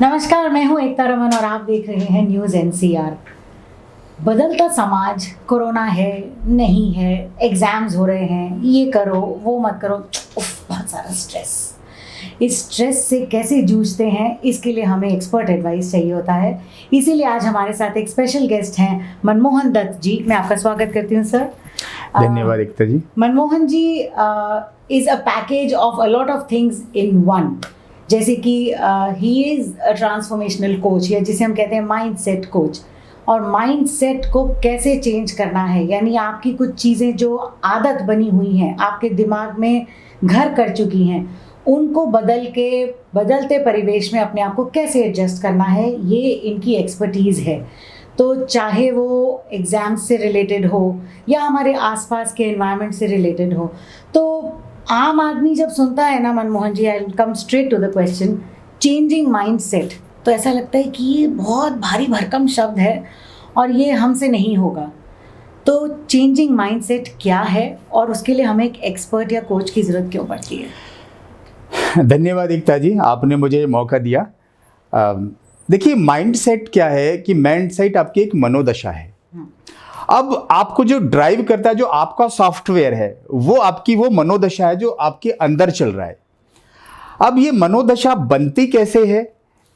नमस्कार, मैं हूं एकता रमन और आप देख रहे हैं न्यूज़ एनसीआर। बदलता समाज, कोरोना है, नहीं है, एग्जाम्स हो रहे हैं, ये करो वो मत करो, बहुत सारा स्ट्रेस। इस स्ट्रेस से कैसे जूझते हैं, इसके लिए हमें एक्सपर्ट एडवाइस चाहिए होता है। इसीलिए आज हमारे साथ एक स्पेशल गेस्ट हैं मनमोहन दत्त जी। मैं आपका स्वागत करती हूँ सर। धन्यवाद Ekta ji. Manmohan ji is a package of a lot of things in one. जैसे कि he is a transformational coach, या जिसे हम कहते हैं माइंड सेट कोच। और माइंड सेट को कैसे चेंज करना है, यानी आपकी कुछ चीज़ें जो आदत बनी हुई हैं, आपके दिमाग में घर कर चुकी हैं, उनको बदल के बदलते परिवेश में अपने आप को कैसे एडजस्ट करना है, ये इनकी एक्सपर्टीज़ है। तो चाहे वो एग्ज़ाम्स से रिलेटेड हो या हमारे आसपास के एनवायरनमेंट से रिलेटेड हो, तो आम आदमी जब सुनता है ना Manmohan ji, I will come straight to the question, changing mindset, तो ऐसा लगता है कि ये बहुत भारी भरकम शब्द है और ये हमसे नहीं होगा। तो चेंजिंग माइंडसेट क्या है और उसके लिए हमें एक एक्सपर्ट या कोच की ज़रूरत क्यों पड़ती है? धन्यवाद एकता जी, आपने मुझे मौका दिया। देखिए, माइंडसेट क्या है कि माइंडसेट आपकी एक मनोदशा है। अब आपको जो ड्राइव करता है, जो आपका सॉफ्टवेयर है, वो आपकी वो मनोदशा है जो आपके अंदर चल रहा है। अब ये मनोदशा बनती कैसे है,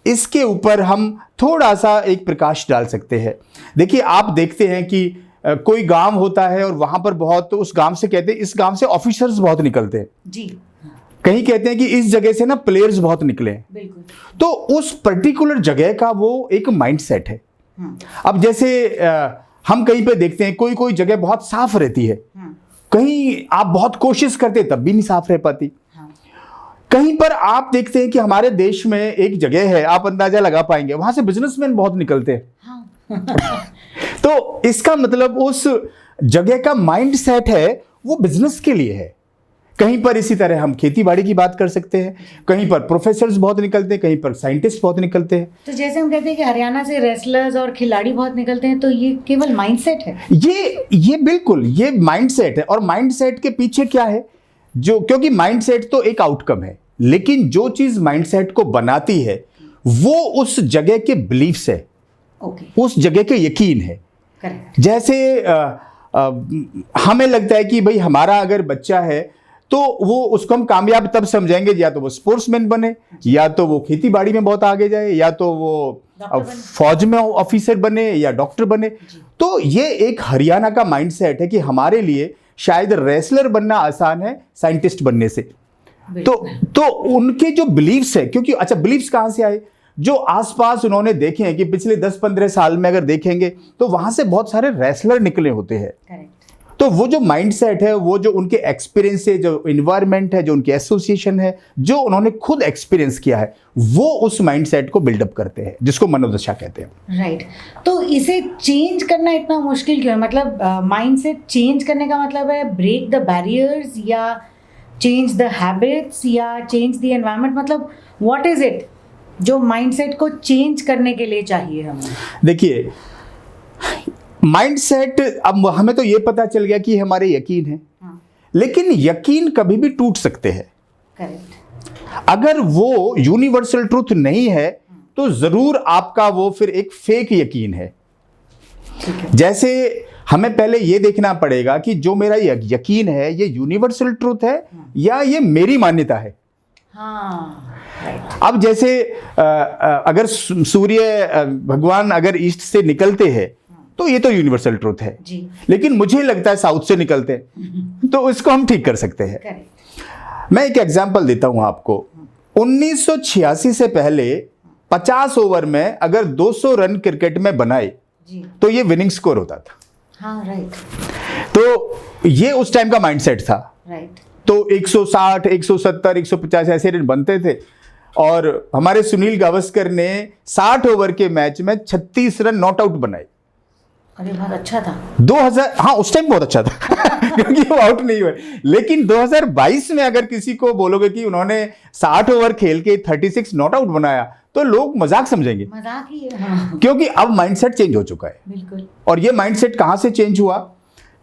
इसके ऊपर हम थोड़ा सा एक प्रकाश डाल सकते हैं। देखिए, आप देखते हैं कि कोई गांव होता है और वहां पर बहुत, तो उस गांव से कहते हैं, इस गांव से ऑफिसर्स बहुत निकलते हैं जी। कहीं कहते हैं कि इस जगह से ना प्लेयर्स बहुत निकले हैं। बिल्कुल। तो उस पर्टिकुलर जगह का वो एक माइंडसेट है। अब जैसे हम कहीं पे देखते हैं कोई कोई जगह बहुत साफ रहती है, कहीं आप बहुत कोशिश करते तब भी नहीं साफ रह पाती। कहीं पर आप देखते हैं कि हमारे देश में एक जगह है, आप अंदाजा लगा पाएंगे, वहां से बिजनेसमैन बहुत निकलते हैं। तो इसका मतलब उस जगह का माइंडसेट है वो बिजनेस के लिए है। कहीं पर इसी तरह हम खेती बाड़ी की बात कर सकते हैं, कहीं पर प्रोफेसर्स बहुत निकलते हैं, कहीं पर साइंटिस्ट बहुत निकलते हैं। तो जैसे हम कहते हैं कि हरियाणा से रेसलर्स और खिलाड़ी बहुत निकलते हैं, तो ये केवल माइंडसेट है। ये बिल्कुल ये माइंडसेट है। और माइंडसेट के पीछे क्या है, जो, क्योंकि माइंडसेट तो एक आउटकम है, लेकिन जो चीज माइंडसेट को बनाती है वो उस जगह के बिलीफ्स है, उस जगह के यकीन है। जैसे हमें लगता है कि भाई हमारा अगर बच्चा है तो वो, उसको हम कामयाब तब समझेंगे या तो वो स्पोर्ट्समैन बने, या तो वो खेती बाड़ी में बहुत आगे जाए, या तो वो फौज में ऑफिसर बने या डॉक्टर बने। तो ये एक हरियाणा का माइंडसेट है कि हमारे लिए शायद रेसलर बनना आसान है साइंटिस्ट बनने से। तो उनके जो बिलीव्स है, क्योंकि अच्छा, बिलीव्स कहां से आए, जो आसपास उन्होंने देखे हैं कि पिछले 10-15 साल में अगर देखेंगे तो वहां से बहुत सारे रेसलर निकले होते हैं। तो वो जो माइंडसेट है, वो जो उनके एक्सपीरियंस है, जो इन्वायरमेंट है, जो उनके एसोसिएशन है, जो उन्होंने खुद एक्सपीरियंस किया है, वो उस माइंडसेट को बिल्डअप करते हैं, जिसको मनोदशा कहते हैं। राइट। तो इसे चेंज करना इतना मुश्किल क्यों है? मतलब माइंडसेट चेंज करने का मतलब है ब्रेक द बैरियर्स, या चेंज द हैबिट्स, या चेंज द एनवायरनमेंट? मतलब व्हाट इज इट जो माइंडसेट को चेंज करने के लिए चाहिए हमें? देखिए, माइंडसेट, अब हमें तो ये पता चल गया कि हमारे यकीन है। लेकिन यकीन कभी भी टूट सकते हैं। करेक्ट। अगर वो यूनिवर्सल ट्रूथ नहीं है तो जरूर आपका वो फिर एक फेक यकीन है। जैसे हमें पहले ये देखना पड़ेगा कि जो मेरा यकीन है ये यूनिवर्सल ट्रूथ है या ये मेरी मान्यता है। अब जैसे अगर सूर्य भगवान अगर ईस्ट से निकलते हैं तो ये तो यूनिवर्सल ट्रूथ है जी। लेकिन मुझे लगता है साउथ से निकलते हैं, तो इसको हम ठीक कर सकते हैं। मैं एक एग्जांपल देता हूं आपको। 1986 से पहले 50 ओवर में अगर 200 रन क्रिकेट में बनाए तो ये विनिंग स्कोर होता था। हाँ, राइट। तो ये उस टाइम का माइंडसेट था। राइट। तो 160, 170, 150 ऐसे रन बनते थे। और हमारे सुनील गावस्कर ने 60 ओवर के मैच में 36 रन नॉट आउट बनाए। अरे, बहुत अच्छा था। 2000, हाँ, उस टाइम बहुत अच्छा था क्योंकि वो आउट नहीं हुए। लेकिन 2022 में अगर किसी को बोलोगे कि उन्होंने 60 ओवर खेल के 36 नॉट आउट बनाया तो लोग मजाक समझेंगे। मजाक ही है। हाँ। क्योंकि अब माइंडसेट चेंज हो चुका है। बिल्कुल। और ये माइंडसेट कहां से चेंज हुआ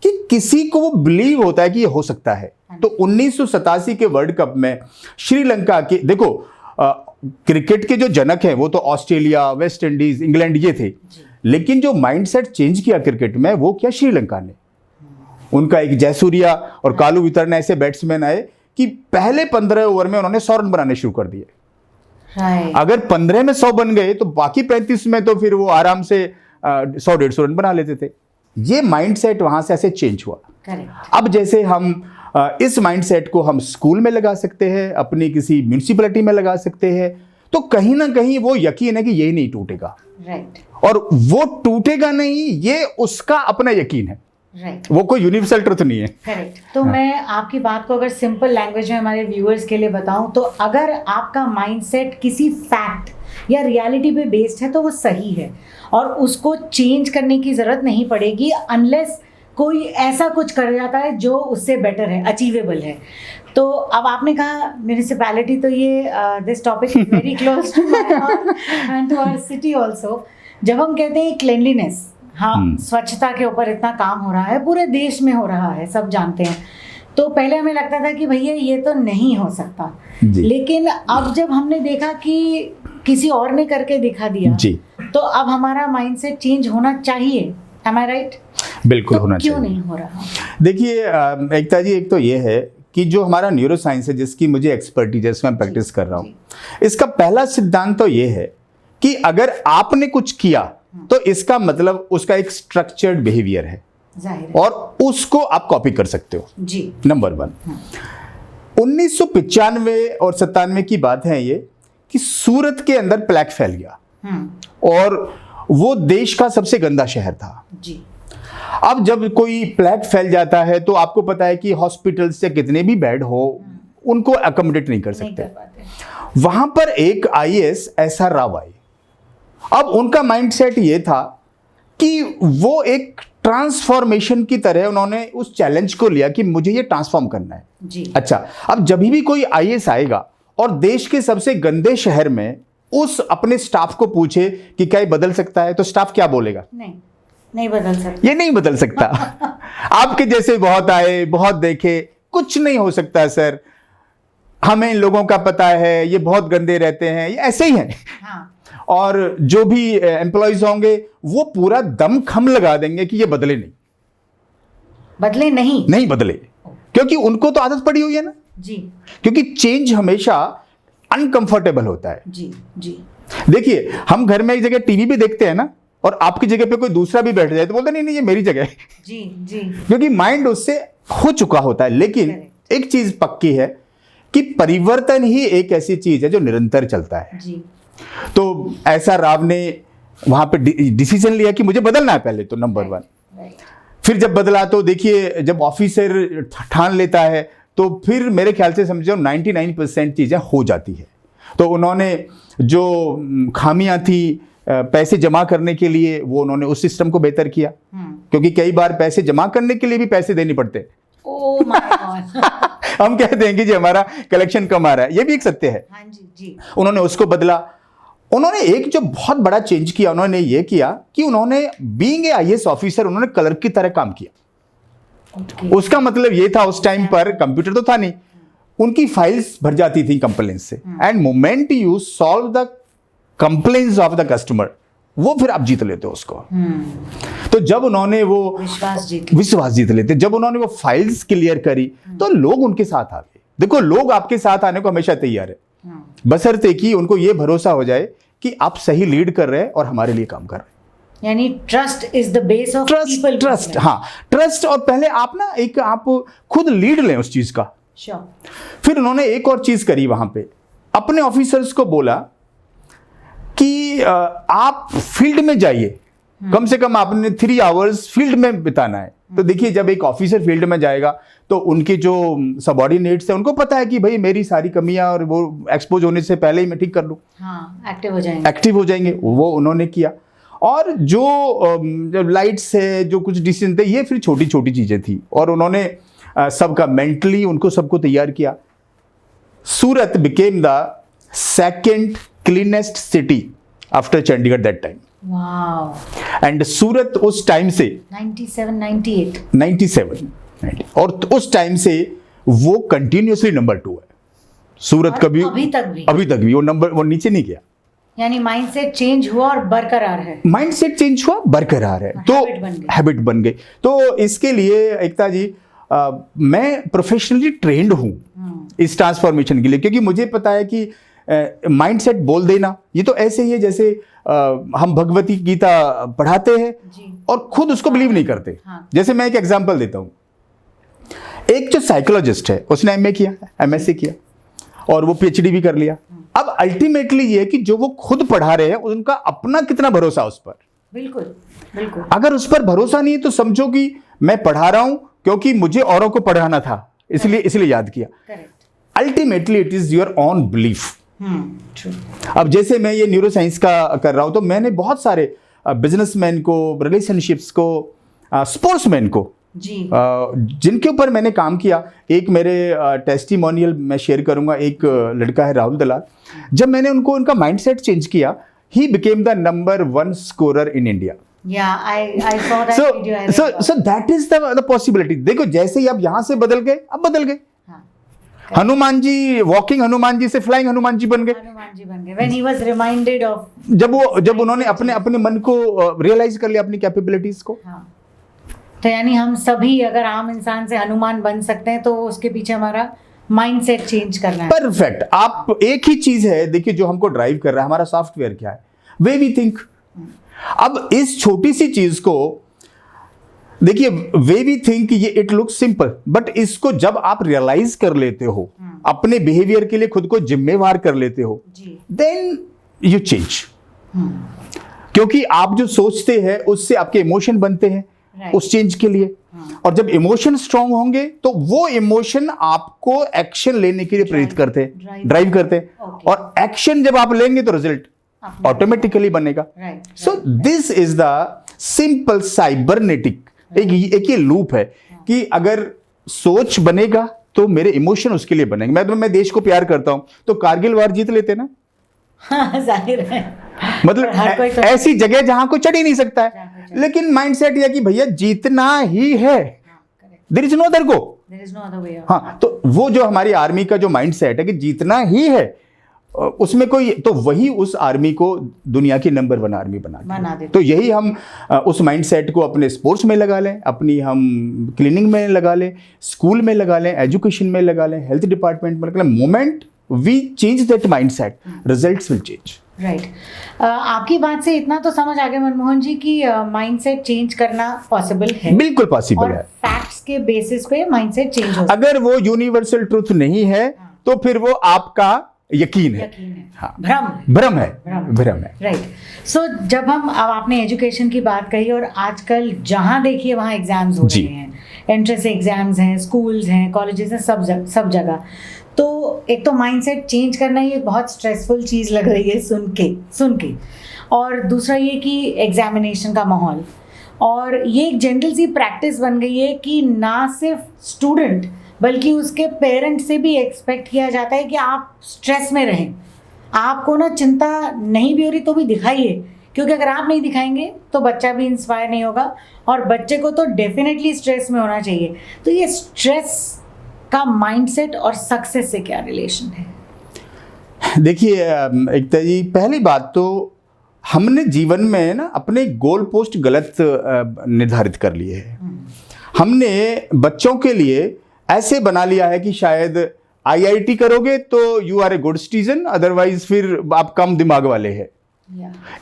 कि किसी को वो बिलीव होता है कि ये हो सकता है। तो 1987 के वर्ल्ड कप में श्रीलंका के, देखो क्रिकेट के जो जनक हैं वो तो ऑस्ट्रेलिया, वेस्ट इंडीज, इंग्लैंड ये थे, लेकिन जो माइंडसेट चेंज किया क्रिकेट में वो क्या, श्रीलंका ने। उनका एक जयसूर्या और कालू वितरण ऐसे बैट्समैन आए कि पहले 15 ओवर में उन्होंने 100 रन बनाने शुरू कर दिए। अगर 15 में 100 बन गए तो बाकी 35 में तो फिर वो आराम से 100-150 रन बना लेते थे। ये माइंडसेट वहां से ऐसे चेंज हुआ। अब जैसे हम इस माइंडसेट को हम स्कूल में लगा सकते हैं, अपनी किसी म्यूनिसिपैलिटी में लगा सकते हैं, तो कहीं ना कहीं वो यकीन है कि ये नहीं टूटेगा। और वो टूटेगा नहीं, ये उसका अपना यकीन है। वो कोई यूनिवर्सल ट्रुथ नहीं है। करेक्ट। तो मैं आपकी बात को अगर सिंपल लैंग्वेज में हमारे व्यूअर्स के लिए बताऊं तो अगर आपका माइंडसेट किसी फैक्ट या रियलिटी पे बेस्ड है तो वो सही है और उसको चेंज करने की जरूरत नहीं पड़ेगी अनलेस कोई ऐसा कुछ कर जाता है जो उससे बेटर है, अचीवेबल है। तो अब आपने कहा म्यूनिसिपैलिटी, तो ये this topic is very close to my heart and to our city also. जब हम कहते हैं क्लेनलीनेस, हाँ, स्वच्छता के ऊपर इतना काम हो रहा है, पूरे देश में हो रहा है, सब जानते हैं। तो पहले हमें लगता था कि भैया ये तो नहीं हो सकता, लेकिन अब जब हमने देखा कि किसी और ने करके दिखा दिया जी, तो अब हमारा माइंडसेट चेंज होना चाहिए। Am I right? बिल्कुल तो होना क्यों चाहिए। नहीं हो रहा? देखिए एकता जी, एक तो ये है कि जो हमारा न्यूरो साइंस है, जिसकी मुझे एक्सपर्टीज है, जिसमें मैं प्रैक्टिस कर रहा हूँ, इसका पहला सिद्धांत तो ये है कि अगर आपने कुछ किया तो इसका मतलब उसका एक स्ट्रक्चर्ड बिहेवियर है और उसको आप कॉपी कर सकते हो जी। नंबर 1। 1995 और 97 की बात है ये कि सूरत के अंदर प्लेग फैल गया और वो देश का सबसे गंदा शहर था जी। अब जब कोई प्लेग फैल जाता है तो आपको पता है कि हॉस्पिटल से कितने भी बेड हो उनको अकोमोडेट नहीं कर सकते। वहां पर एक IAS SR राव आई। अब उनका माइंडसेट ये था कि वो एक ट्रांसफॉर्मेशन की तरह उन्होंने उस चैलेंज को लिया कि मुझे ये ट्रांसफॉर्म करना है जी। अच्छा, अब जब भी कोई IAS आएगा और देश के सबसे गंदे शहर में उस अपने स्टाफ को पूछे कि क्या ये बदल सकता है, तो स्टाफ क्या बोलेगा? नहीं बदल सकता, ये नहीं बदल सकता। आपके जैसे बहुत आए, बहुत देखे, कुछ नहीं हो सकता सर, हमें इन लोगों का पता है, ये बहुत गंदे रहते हैं, ये ऐसे ही हैं। हाँ। और जो भी एम्प्लॉयज होंगे वो पूरा दम खम लगा देंगे कि ये बदले नहीं बदले, क्योंकि उनको तो आदत पड़ी हुई है ना जी। क्योंकि चेंज हमेशा अनकंफर्टेबल होता है जी जी। देखिए, हम घर में एक जगह टीवी भी देखते हैं ना, और आपकी जगह पे कोई दूसरा भी बैठ जाए तो बोलते नहीं ये मेरी जगह है जी जी, क्योंकि माइंड उससे हो चुका होता है। लेकिन एक चीज पक्की है कि परिवर्तन ही एक ऐसी चीज है जो निरंतर चलता है जी। तो ऐसा राव ने वहां पे डिसीजन लिया कि मुझे बदलना है पहले तो, नंबर 1। फिर जब बदला तो देखिए, जब ऑफिसर ठान लेता है तो फिर मेरे ख्याल से समझो 99% चीजें हो जाती है। तो उन्होंने जो खामियां थी पैसे जमा करने के लिए, वो उन्होंने उस सिस्टम को बेहतर किया, क्योंकि कई बार पैसे जमा करने के लिए भी पैसे देने पड़ते। Oh my God. हम कहते हैं कि जी हमारा कलेक्शन कम आ रहा है, ये भी एक सत्य है। हाँ जी जी। उन्होंने उसको बदला। उन्होंने एक जो बहुत बड़ा चेंज किया, उन्होंने ये किया कि उन्होंने बीइंग ए IAS ऑफिसर उन्होंने क्लर्क की तरह काम किया। उसका मतलब ये था, उस टाइम पर कंप्यूटर तो था नहीं, उनकी फाइल्स भर जाती थी कंप्लेंट्स से, end moment you solve the complaints of the customer, वो फिर आप जीत लेते हो उसको। तो जब उन्होंने वो विश्वास जीत लेते, जब उन्होंने वो फाइल्स क्लियर करी तो लोग उनके साथ आ गए। देखो, लोग आपके साथ आने को हमेशा तैयार है, बशर्ते कि उनको ये भरोसा हो जाए कि आप सही लीड कर रहे हैं और हमारे लिए काम कर रहे हैं। यानी trust is the base of people. Trust, हाँ, ट्रस्ट। और पहले आप ना एक आप खुद लीड लें उस चीज का। फिर उन्होंने एक और चीज करी, वहां पे अपने ऑफिसर्स को बोला कि आप फील्ड में जाइए, कम से कम आपने 3 आवर्स फील्ड में बिताना है। तो देखिए, जब एक ऑफिसर फील्ड में जाएगा तो उनके जो सबऑर्डिनेट्स हैं उनको पता है कि भाई मेरी सारी कमियां और वो एक्सपोज होने से पहले ही मैं ठीक कर लूं, हाँ, एक्टिव हो जाएंगे। वो उन्होंने किया। और जो लाइट्स है, जो कुछ डिसीजन थे, ये फिर छोटी छोटी चीजें थी, और उन्होंने सबका मेंटली उनको सबको तैयार किया। Surat became the second cleanest city after Chandigarh that time. Wow. And Surat उस टाइम से 97 और उस टाइम से वो कंटिन्यूसली नंबर 2 है। सूरत और कभी अभी तक भी वो नीचे नहीं गया। यानी माइंडसेट चेंज हुआ और बरकरार है। माइंडसेट चेंज हुआ, बरकरार है, तो हैबिट बन गई। तो इसके लिए एकता जी मैं प्रोफेशनली ट्रेंड हूं इस ट्रांसफॉर्मेशन के लिए, क्योंकि मुझे पता है कि माइंडसेट बोल देना ये तो ऐसे ही है जैसे हम भगवती गीता पढ़ाते हैं और खुद उसको बिलीव नहीं करते। जैसे मैं एक एग्जांपल देता हूं, एक जो साइकोलॉजिस्ट है उसने एमए किया, एमएससी किया और वो पीएचडी भी कर लिया। अब अल्टीमेटली ये है कि जो वो खुद पढ़ा रहे हैं उनका अपना कितना भरोसा उस पर। बिल्कुल बिल्कुल। अगर उस पर भरोसा नहीं है तो समझो कि मैं पढ़ा रहा हूं क्योंकि मुझे औरों को पढ़ाना था, इसलिए याद किया। Ultimately it is your on belief. अब जैसे मैं ये न्यूरो साइंस का कर रहा हूं तो मैंने बहुत सारे बिजनेसमैन को, रिलेशनशिप्स को, स्पोर्ट्समैन को जिनके ऊपर मैंने काम किया, एक मेरे टेस्टिमोनियल मैं शेयर करूंगा। एक लड़का है राहुल दलाल, जब मैंने उनका माइंडसेट चेंज किया, he became the number 1 scorer in India. I saw that video. So that is the possibility. देखो जैसे ही आप यहां से बदल गए, अब बदल गए। हनुमान जी, वॉकिंग हनुमान जी से फ्लाइंग हनुमान जी बन गए। When he was reminded of, जब उन्होंने अपने मन को रियलाइज कर लिया, अपनी कैपेबिलिटीज को। तो यानी हम सभी अगर आम इंसान से हनुमान बन सकते हैं तो उसके पीछे हमारा माइंडसेट चेंज करना है। परफेक्ट। आप एक ही चीज है देखिए जो हमको ड्राइव कर रहा है, हमारा सॉफ्टवेयर क्या है, वे वी थिंक। अब इस छोटी सी चीज को देखिए, वे वी थिंक, ये इट लुक सिंपल, बट इसको जब आप रियलाइज कर लेते हो, अपने बिहेवियर के लिए खुद को जिम्मेवार कर लेते हो, देन यू चेंज। क्योंकि आप जो सोचते हैं उससे आपके इमोशन बनते हैं उस चेंज के लिए, और जब इमोशन स्ट्रांग होंगे तो वो इमोशन आपको एक्शन लेने के लिए प्रेरित करते हैं, ड्राइव करते हैं, और एक्शन जब आप लेंगे तो रिजल्ट ऑटोमेटिकली बनेगा। So this is the simple cybernetic, एक ये लूप है कि अगर सोच बनेगा तो मेरे इमोशन उसके लिए बनेंगे। मैं देश को प्यार करता हूं तो कारगिल वार जीत लेते ना। जाहिर है, मतलब ऐसी जगह जहां कोई चढ़ ही नहीं सकता है, लेकिन माइंडसेट यह कि भैया जीतना ही है, there is no other go, there is no other way. हाँ, तो वो जो हमारी आर्मी का जो माइंडसेट है कि जीतना ही है, उसमें कोई तो वही उस आर्मी को दुनिया की नंबर 1 आर्मी बना दे। तो यही हम उस माइंडसेट को अपने स्पोर्ट्स में लगा लें, अपनी हम क्लीनिंग में लगा लें, स्कूल में लगा लें, एजुकेशन में लगा लें, हेल्थ डिपार्टमेंट में लगा लें। Moment we change that mindset, results will change. Right. आपकी बात से इतना तो समझ आ गया मनमोहन जी कि माइंडसेट चेंज करना पॉसिबल है। बिल्कुल पॉसिबल है। फैक्ट्स के बेसिस पे माइंडसेट चेंज हो। अगर वो यूनिवर्सल ट्रूथ नहीं है तो फिर वो आपका यकीन है। हाँ, भ्रम है। राइट। सो जब हम, अब आपने एजुकेशन की बात कही, और आजकल जहां देखिए वहां एग्जाम्स हो रहे हैं, एंट्रेंस एग्जाम्स हैं, स्कूल्स हैं, कॉलेजेस हैं, सब जगह। तो एक तो माइंडसेट चेंज करना ये बहुत स्ट्रेसफुल चीज़ लग रही है सुन के, और दूसरा ये कि एग्जामिनेशन का माहौल, और ये एक जनरल सी प्रैक्टिस बन गई है कि ना सिर्फ स्टूडेंट बल्कि उसके पेरेंट्स से भी एक्सपेक्ट किया जाता है कि आप स्ट्रेस में रहें, आपको ना चिंता नहीं भी हो रही तो भी दिखाइए, क्योंकि अगर आप नहीं दिखाएंगे तो बच्चा भी इंस्पायर नहीं होगा, और बच्चे को तो डेफिनेटली स्ट्रेस में होना चाहिए। तो ये स्ट्रेस का माइंडसेट और सक्सेस से क्या रिलेशन है? देखिए एकता जी, पहली बात तो हमने जीवन में ना अपने गोल पोस्ट गलत निर्धारित कर लिए हैं। हमने बच्चों के लिए ऐसे बना लिया है कि शायद आईआईटी करोगे तो you are a good citizen, otherwise फिर आप कम दिमाग वाले हैं।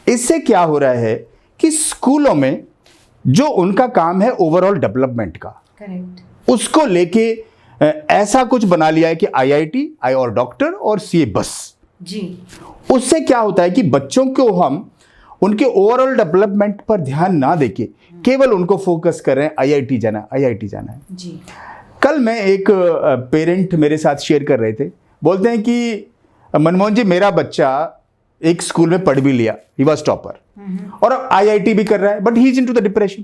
इससे क्या हो रहा है कि स्कूलों में जो उनका काम है ओवरऑल डेवलपमेंट का, उसको लेके ऐसा कुछ बना लिया है कि आईआईटी और डॉक्टर और सीए बस जी। उससे क्या होता है कि बच्चों को हम उनके ओवरऑल डेवलपमेंट पर ध्यान ना देके केवल उनको फोकस कर रहे हैं आईआईटी जाना है जी। कल मैं एक पेरेंट मेरे साथ शेयर कर रहे थे, बोलते हैं कि मनमोहन जी मेरा बच्चा एक स्कूल में पढ़ भी लिया, ही वाज टॉपर, और अब आईआईटी भी कर रहा है, but he is into the depression.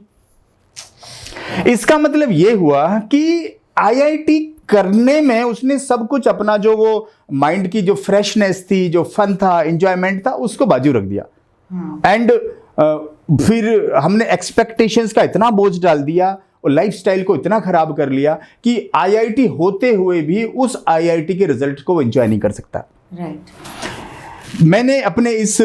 इसका मतलब ये हुआ कि आईआईटी करने में उसने सब कुछ अपना जो वो माइंड की जो फ्रेशनेस थी, जो फन था, एंजॉयमेंट था, उसको बाजू रख दिया, एंड फिर हमने एक्सपेक्टेशंस का इतना बोझ डाल दिया, लाइफस्टाइल को इतना खराब कर लिया कि आईआईटी होते हुए भी उस आईआईटी के रिजल्ट को एंजॉय नहीं कर सकता। राइट। मैंने अपने इस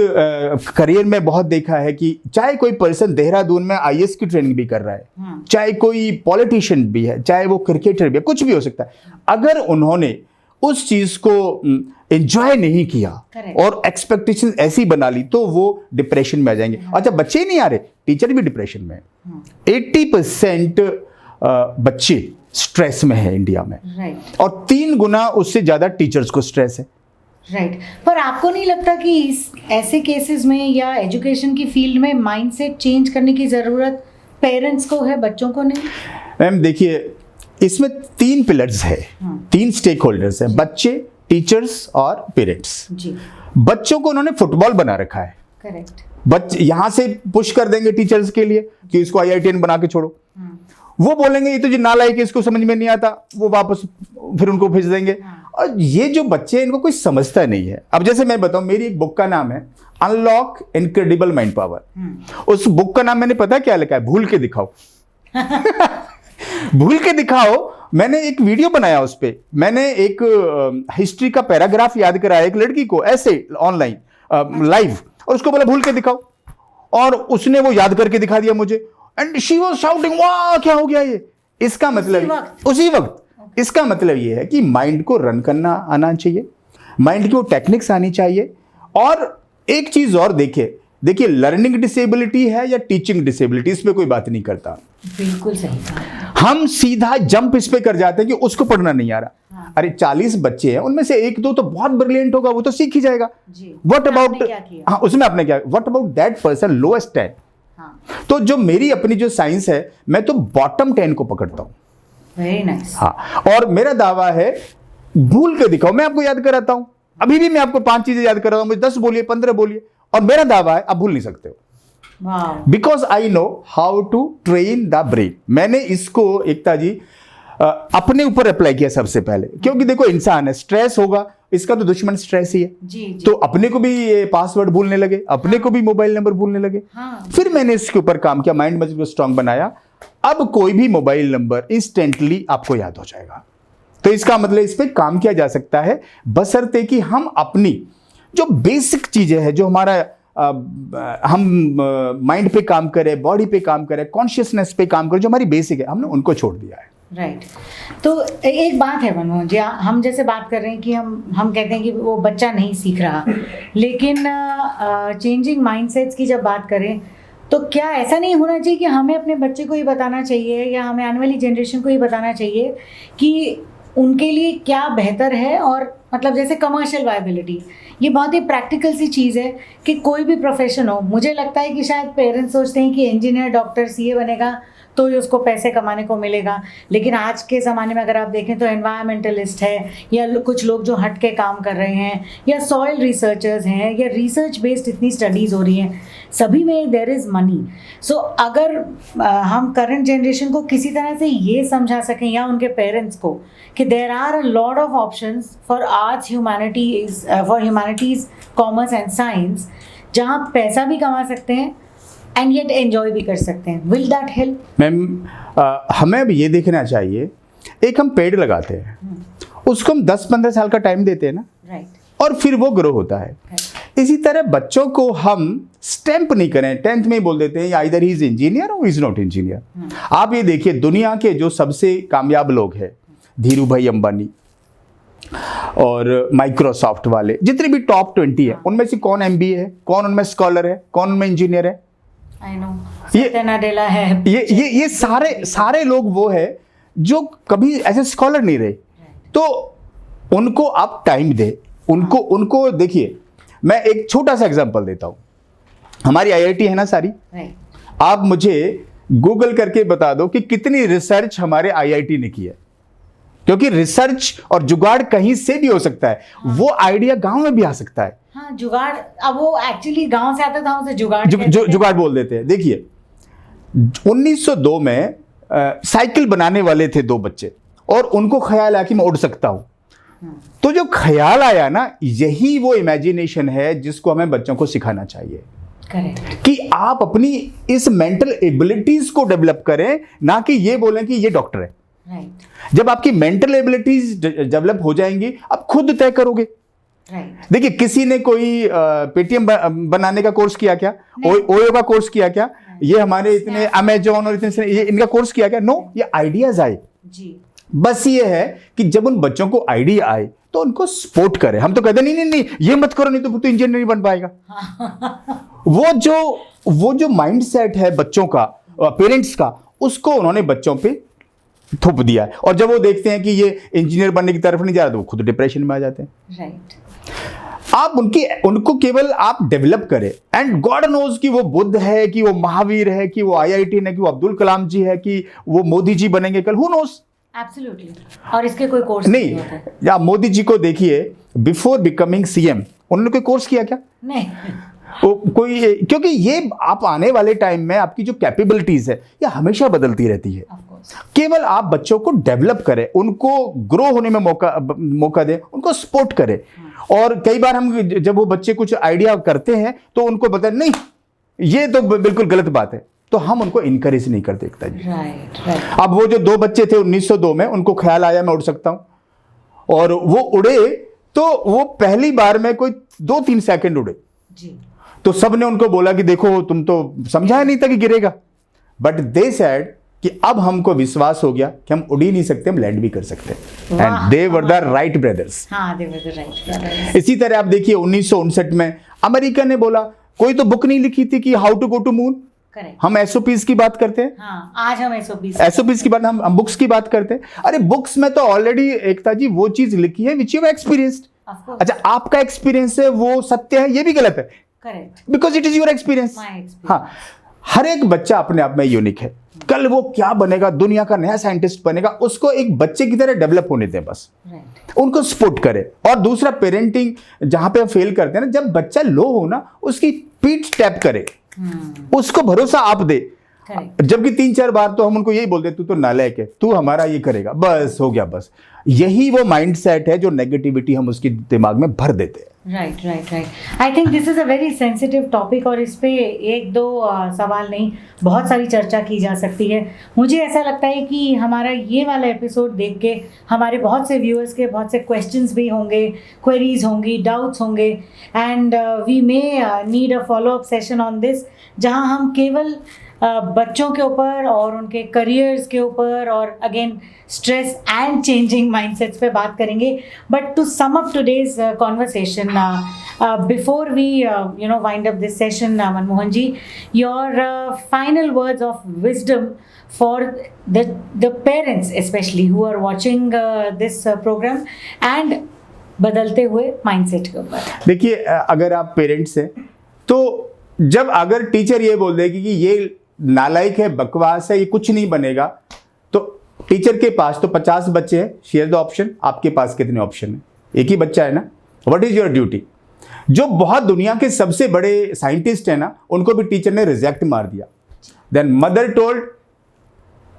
करियर में बहुत देखा है कि चाहे कोई पर्सन देहरादून में आईएएस की ट्रेनिंग भी कर रहा है, चाहे कोई पॉलिटिशियन भी है, चाहे वो क्रिकेटर भी है, कुछ भी हो सकता है, अगर उन्होंने उस चीज को एंजॉय नहीं किया और एक्सपेक्टेशन ऐसी बना ली तो वो डिप्रेशन में आ जाएंगे। अच्छा, बच्चे ही नहीं आ रहे, टीचर भी डिप्रेशन में है। 80% बच्चे स्ट्रेस में है इंडिया में, और 3 गुना उससे ज्यादा टीचर्स को स्ट्रेस है। राइट। पर आपको नहीं लगता कि इस ऐसे केसेस में या एजुकेशन की फील्ड में माइंडसेट चेंज करने की जरूरत पेरेंट्स को है, बच्चों को नहीं? मैम देखिए, इसमें 3 पिलर्स है, 3 स्टेक होल्डर्स हैं, बच्चे, टीचर्स और पेरेंट्स। बच्चों को उन्होंने फुटबॉल बना रखा है। करेक्ट। बच्चे यहां से पुश कर देंगे टीचर्स के लिए कि इसको आईआईटीएन बना के छोड़ो। वो बोलेंगे ये तो जो नालायक है, इसको समझ में नहीं आता, वो वापस फिर उनको भेज देंगे। और ये जो बच्चे हैं, इनको कोई समझता नहीं है। अब जैसे मैं बताऊं, मेरी एक बुक का नाम है अनलॉक इनक्रेडिबल माइंड पावर। उस बुक का नाम मैंने पता क्या लिखा है? भूल के दिखाओ। भूल के दिखाओ। मैंने एक वीडियो बनाया, उस पे मैंने एक हिस्ट्री का पैराग्राफ याद कराया एक लड़की को, ऐसे ऑनलाइन लाइव, और उसको बोला भूल के दिखाओ, और उसने वो याद करके दिखा दिया मुझे। एंड शी वाज शाउटिंग, वाह क्या हो गया ये। इसका मतलब उसी वक्त इसका मतलब ये है कि माइंड को रन करना आना चाहिए, माइंड की वो टेक्निक्स आनी चाहिए। और एक चीज और देखिए लर्निंग डिसेबिलिटी है या टीचिंग डिसेबिलिटी, इस पे कोई बात नहीं करता। बिल्कुल सही कहा। हम सीधा जंप इस पे कर जाते हैं कि उसको पढ़ना नहीं आ रहा। हाँ। अरे 40 बच्चे हैं, उनमें से 1-2 तो बहुत ब्रिलियंट होगा, वो तो सीख ही जाएगा। व्हाट अबाउट, हाँ उसमें आपने क्या, what about that person lowest है। तो जो मेरी अपनी जो साइंस है, मैं तो बॉटम 10 को पकड़ता हूं। Very nice. हाँ, और मेरा दावा है भूल के दिखाओ। मैं आपको याद कराता हूं, अभी भी मैं आपको 5 चीजें याद कर रहा हूं, मुझे 10 बोलिए, 15 बोलिए, और मेरा दावा है आप भूल नहीं सकते हो। Because I know how to train the brain. मैंने इसको एकता जी अपने ऊपर अप्लाई किया सबसे पहले, क्योंकि देखो इंसान है, स्ट्रेस होगा, इसका तो दुश्मन स्ट्रेस ही है। जी। तो अपने को भी ये पासवर्ड भूलने लगे, अपने को भी मोबाइल नंबर भूलने लगे। फिर मैंने इसके ऊपर काम किया, माइंड मसल को स्ट्रांग बनाया। अब कोई भी मोबाइल नंबर इंस्टेंटली आपको याद हो जाएगा। तो इसका मतलब इस पे काम किया जा सकता है, बशर्ते कि हम अपनी जो बेसिक चीजें हैं, जो हमारा हम माइंड पे काम करें, बॉडी पे काम करें, कॉन्शियसनेस पे काम करें, जो हमारी बेसिक है, हमने उनको छोड़ दिया है। राइट। तो एक बात है मनमोहन जी, हम जैसे बात कर रहे हैं कि हम कहते हैं कि वो बच्चा नहीं सीख रहा, लेकिन चेंजिंग माइंडसेट्स की जब बात करें तो क्या ऐसा नहीं होना चाहिए कि हमें अपने बच्चे को ये बताना चाहिए या हमें आने वाली जनरेशन को ये बताना चाहिए कि उनके लिए क्या बेहतर है? और मतलब जैसे कमर्शियल वायबिलिटी, ये बहुत ही प्रैक्टिकल सी चीज़ है कि कोई भी प्रोफेशन हो, मुझे लगता है कि शायद पेरेंट्स सोचते हैं कि इंजीनियर, डॉक्टर, सीए बनेगा तो ही उसको पैसे कमाने को मिलेगा। लेकिन आज के ज़माने में अगर आप देखें तो एनवायरमेंटलिस्ट है, या कुछ लोग जो हट के काम कर रहे हैं, या सॉइल रिसर्चर्स हैं, या रिसर्च बेस्ड इतनी स्टडीज़ हो रही हैं, सभी में देयर इज़ मनी। सो अगर हम करंट जनरेशन को किसी तरह से ये समझा सकें, या उनके पेरेंट्स को, कि there are a lot of options for arts, humanities, commerce and science, जहाँ पैसा भी कमा सकते हैं एंड येट एंजॉय भी कर सकते हैं, विल दैट हेल्प? मैम हमें अब ये देखना चाहिए, एक हम पेड़ लगाते हैं, उसको हम 10-15 साल का टाइम देते हैं ना, राइट, और फिर वो ग्रो होता है। इसी तरह बच्चों को हम स्टैंप नहीं करें, 10th में ही बोल देते हैं आइदर ही इज इंजीनियर और इज नॉट इंजीनियर। आप ये देखिए, दुनिया के जो सबसे कामयाब लोग हैं, धीरू भाई अंबानी और माइक्रोसॉफ्ट वाले, जितने भी टॉप 20 है, उनमें से कौन MBA है, कौन उनमें स्कॉलर है, कौन उनमें इंजीनियर है? I know. है। ये सारे लोग वो है जो कभी ऐसे स्कॉलर नहीं रहे। तो उनको आप टाइम दे, उनको देखिए। मैं एक छोटा सा एग्जांपल देता हूं, हमारी IIT है ना सारी, आप मुझे गूगल करके बता दो कि कितनी रिसर्च हमारे IIT ने की है, क्योंकि रिसर्च और जुगाड़ कहीं से भी हो सकता है। वो आइडिया गांव में भी आ सकता है। हाँ, जुगाड़, अब वो एक्चुअली गांव से आता था, उसे जुगाड़ जुगाड़ बोल देते हैं। देखिए 1902 में साइकिल बनाने वाले थे 2 बच्चे, और उनको ख्याल आया कि मैं उड़ सकता हूं। तो जो ख्याल आया ना, यही वो इमेजिनेशन है जिसको हमें बच्चों को सिखाना चाहिए। करेक्ट, कि आप अपनी इस मेंटल एबिलिटीज को डेवलप करें, ना कि ये बोलें कि ये डॉक्टर है। राइट, जब आपकी मेंटल एबिलिटीज डेवलप हो जाएंगी, आप खुद तय करोगे। राइट, देखिए, किसी ने कोई पेटीएम बनाने का कोर्स किया क्या? ओयो का कोर्स किया क्या? ये हमारे इतने अमेजोन और इतने ये इनका कोर्स किया क्या? नो, ये आइडियाज आए जी। बस ये है कि जब उन बच्चों को आइडिया आए तो उनको सपोर्ट करें। हम तो कहते नहीं ये मत करो, नहीं तो इंजीनियर नहीं बन पाएगा। वो जो माइंड सेट है बच्चों का, पेरेंट्स का, उसको उन्होंने बच्चों पे थोप दिया है। और जब वो देखते हैं कि ये इंजीनियर बनने की तरफ नहीं जा रहा तो वो खुद डिप्रेशन में आ जाते हैं। राइट, आप उनको केवल आप डेवलप करें। एंड गॉड नोज कि वो बुद्ध है, कि वो महावीर है, कि वो IIT है, कि वो अब्दुल कलाम जी है, कि वो मोदी जी बनेंगे कल, हु नोज। एब्सोल्युटली। और इसके कोई कोर्स नहीं, या मोदी जी को देखिए, बिफोर बिकमिंग CM उन्होंने कोई कोर्स किया क्या? नहीं। कोई, क्योंकि ये आप आने वाले टाइम में आपकी जो कैपेबिलिटीज है ये हमेशा बदलती रहती है। केवल आप बच्चों को डेवलप करें, उनको ग्रो होने में मौका दें, उनको सपोर्ट करें। और कई बार हम जब वो बच्चे कुछ आइडिया करते हैं तो उनको बताएं नहीं ये तो बिल्कुल गलत बात है, तो हम उनको इनकरेज नहीं करते एकता जी। राइट। अब वो जो 2 बच्चे थे 1902 में, उनको ख्याल आया मैं उड़ सकता हूं, और वो उड़े तो वो पहली बार में कोई 2-3 सेकंड उड़े जी। तो सबने उनको बोला कि देखो तुम तो समझा नहीं था कि गिरेगा, बट दे सेड कि अब हमको विश्वास हो गया कि हम उड़ ही नहीं सकते, हम लैंड भी कर सकते हैं। And they were the Wright brothers. हाँ, दे वर द राइट ब्रदर्स। इसी तरह आप देखिए 1959 में अमेरिका ने बोला, कोई तो बुक नहीं लिखी थी कि how to go to moon. Correct. हम SOPs की बात करते हैं। हाँ, आज हम SOPs की बात, हम बुक्स की बात करते हैं। अरे बुक्स में तो ऑलरेडी एकता जी वो चीज लिखी है विच यू हैव एक्सपीरियंस्ड। अच्छा, आपका एक्सपीरियंस है वो सत्य है, ये भी गलत है। Correct, because it is your experience. हाँ, हर एक बच्चा अपने आप में यूनिक है। कल वो क्या बनेगा, दुनिया का नया साइंटिस्ट बनेगा, उसको एक बच्चे की तरह डेवलप होने दें बस। उनको सपोर्ट करें। और दूसरा, पेरेंटिंग जहां पे हम फेल करते हैं ना, जब बच्चा लो हो ना उसकी पीठ टैप करे, उसको भरोसा आप दे। जबकि 3-4 बार तो हम उनको यही बोलते तू तो नालायक है, तू हमारा ये करेगा, बस हो गया। बस यही वो माइंड सेट है जो नेगेटिविटी हम उसके दिमाग में भर देते हैं। Right. I think this is a very sensitive topic और इस पे 1-2 सवाल नहीं, बहुत सारी चर्चा की जा सकती है। मुझे ऐसा लगता है कि हमारा ये वाला एपिसोड देख के हमारे बहुत से व्यूअर्स के बहुत से क्वेश्चंस भी होंगे, क्वेरीज होंगी, डाउट्स होंगे, and we may need a follow up session on this, जहां हम केवल बच्चों के ऊपर और उनके करियर्स के ऊपर और again stress and changing mindsets पे बात करेंगे। But to sum up today's conversation, before we wind up this session, Manmohan ji, your final words of wisdom for the parents especially who are watching this program and बदलते हुए mindset के ऊपर। देखिए, अगर आप पेरेंट्स हैं तो जब अगर टीचर ये बोल देगी कि ये नालायक है, बकवास है, ये कुछ नहीं बनेगा, तो टीचर के पास तो 50 बच्चे हैं, शेयर द ऑप्शन। आपके पास कितने ऑप्शन है? एक ही बच्चा है ना। What is your duty? जो बहुत दुनिया के सबसे बड़े साइंटिस्ट है ना, उनको भी टीचर ने रिजेक्ट मार दिया। Then mother told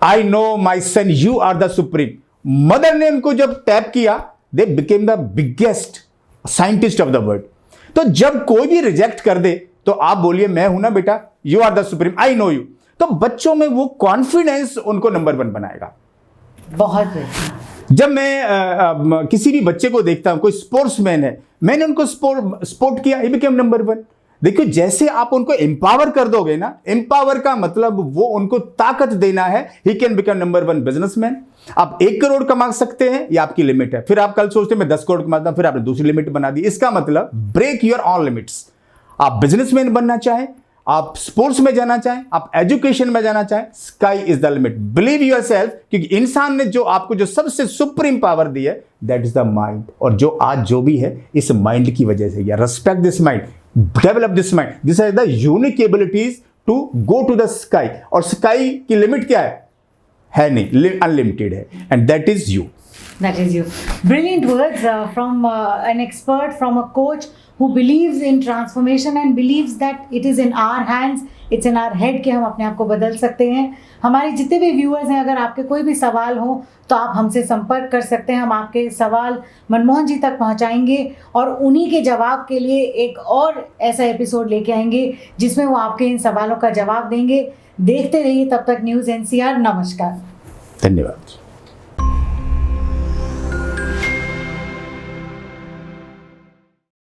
I know my son you are the supreme. Mother ने उनको जब टैप किया, they became the biggest scientist of the world. तो जब कोई भी रिजेक्ट कर दे तो आप बोलिए मैं हूं ना बेटा, you are the supreme, I know you. तो बच्चों में वो कॉन्फिडेंस उनको नंबर 1 बनाएगा। बहुत। जब मैं किसी भी बच्चे को देखता हूं, कोई स्पोर्ट्समैन है, मैंने उनको स्पोर्ट किया, ही बिकेम नंबर 1। देखिए, जैसे आप उनको एम्पावर कर दोगे ना, एम्पावर का मतलब वो उनको ताकत देना है। He can become number 1 businessman. आप 1 करोड़ कमा सकते हैं, ये आपकी लिमिट है। फिर आप कल सोचते हैं मैं 10 करोड़ कमाता हूं, फिर आपने दूसरी लिमिट बना दी। इसका मतलब ब्रेक योर ऑल लिमिट्स। आप बिजनेसमैन बनना चाहें, आप स्पोर्ट्स में जाना चाहें, आप एजुकेशन में जाना चाहें, sky is the limit. Believe yourself, क्योंकि इंसान ने जो आपको जो सबसे सुप्रीम पावर दी है, दैट इज द माइंड। और जो आज जो भी है इस माइंड की वजह से। या respect this mind, develop this mind. This is the unique abilities to go to the sky. और स्काई की लिमिट क्या है नहीं, अनलिमिटेड है, and that is you. That is you. Brilliant words from an expert, from a coach who believes in transformation and believes that it is in our hands, it's in our head कि हम अपने आप को बदल सकते हैं. हमारे जितने भी व्यूअर्स हैं, अगर आपके कोई भी सवाल हो तो आप हमसे संपर्क कर सकते हैं. हम आपके सवाल मनमोहन जी तक पहुंचाएंगे और उन्हीं के जवाब के लिए एक और ऐसा एपिसोड लेके आएंगे जिसमें वो आपके इन सवालों का जवाब देंगे. देखते रहिए. तब तक न्यूज़ NCR. नमस्कार. धन्यवाद.